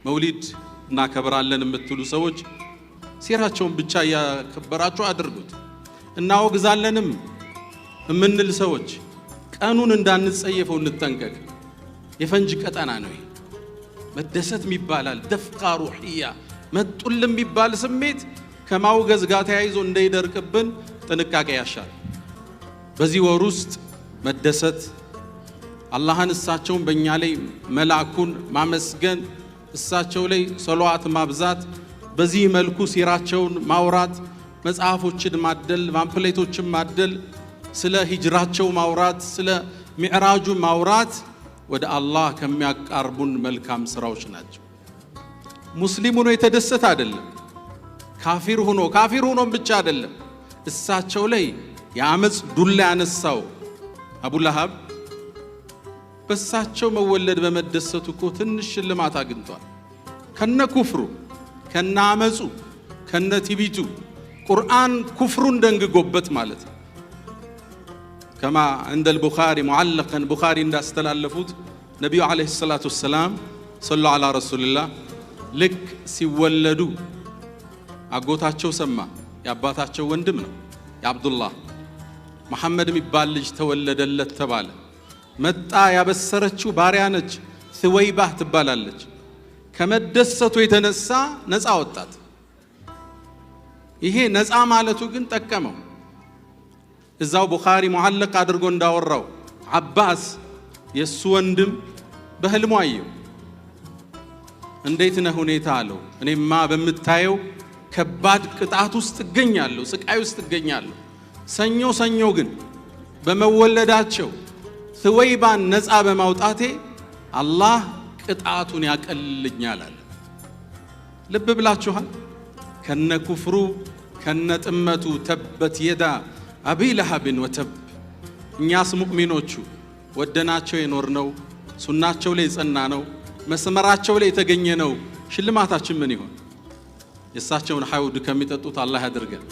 መውሊድ እናከብራለን የምትሉ ሰዎች ሲራቸውን ብቻ ያከበራችሁ አድርጉት። እናወግዛለንም የምንል ሰዎች ቀኑን እንዳንጸየፈው እንጠንቀቅ። የፈንጅ ቀጠና ነው። መደሰት ይባላል ደፍቃ ሩህያ መጡልም ይባል ስሜት ከማውገዝ ጋር ተያይዞ እንዳይደርቅብን ጥንቃቄ ያሻል። በዚህ ወር ውስጥ መደሰት አላህን እሳቸውን በእኛ ላይ መላኩን ማመስገን እሳቸው ላይ ሰለዋት ማብዛት በዚህ መልኩ ሲራቸውን ማውራት መጽሐፎችን ማደል ፓምፍሌቶችን ማደል ስለ ሂጅራቸው ማውራት ስለ ሚዕራጁ ማውራት ወደ አላህ ከሚያቃርቡን መልካም ስራዎች ናቸው። ሙስሊም ሆኖ የተደሰተ አይደለም፣ ካፊር ሆኖ ብቻ አይደለም። እሳቸው ላይ የአመጽ ዱላ ያነሳው አቡ ለሃብ በእሳቸው መወለድ በመደሰቱ እኮ ትንሽ ሽልማት አግኝቷል። ከነ ኩፍሩ ከነ አመጹ ከነ ትቢቱ ቁርአን ኩፍሩን ደንግጎበት ማለት ነው። ከማ عند البخاري معلقا ቡኻሪ እንዳስተላለፉት ነብዩ አለይሂ ሰላቱ ወሰለም ሰለላሁ ዐላ ረሱልላህ ልክ ሲወለዱ አጎታቸው ሰማ። ያባታቸው ወንድም ነው የአብዱላህ መሐመድ የሚባል ልጅ ተወለደለት ተባለ። መጣ ያበሰረችው ባሪያ ነች፣ ሱወይባህ ትባላለች። ከመደሰቱ የተነሳ ነፃ ወጣት። ይሄ ነፃ ማለቱ ግን ጠቀመው። እዛው ቡኻሪ ሙዓለቅ አድርጎ እንዳወራው አባስ የሱ ወንድም በህልሙ አየው። እንዴት ነው ሁኔታ አለው። እኔማ በምታየው ከባድ ቅጣት ውስጥ እገኛለሁ፣ ስቃይ ውስጥ እገኛለሁ። ሰኞ ግን በመወለዳቸው ሱወይባን ነፃ በማውጣቴ አላህ ቅጣቱን ያቀልልኛል አለ። ልብ ብላችኋል? ከነ ኩፍሩ ከነ ጥመቱ ተበት የዳ አቢ ለሃብን ወተብ። እኛስ ሙእሚኖቹ ወደናቸው የኖርነው ሱናቸው ላይ የጸና ነው መስመራቸው ላይ የተገኘ ነው። ሽልማታችን ምን ይሆን? የእሳቸውን ሐውድ ከሚጠጡት አላህ ያድርገን።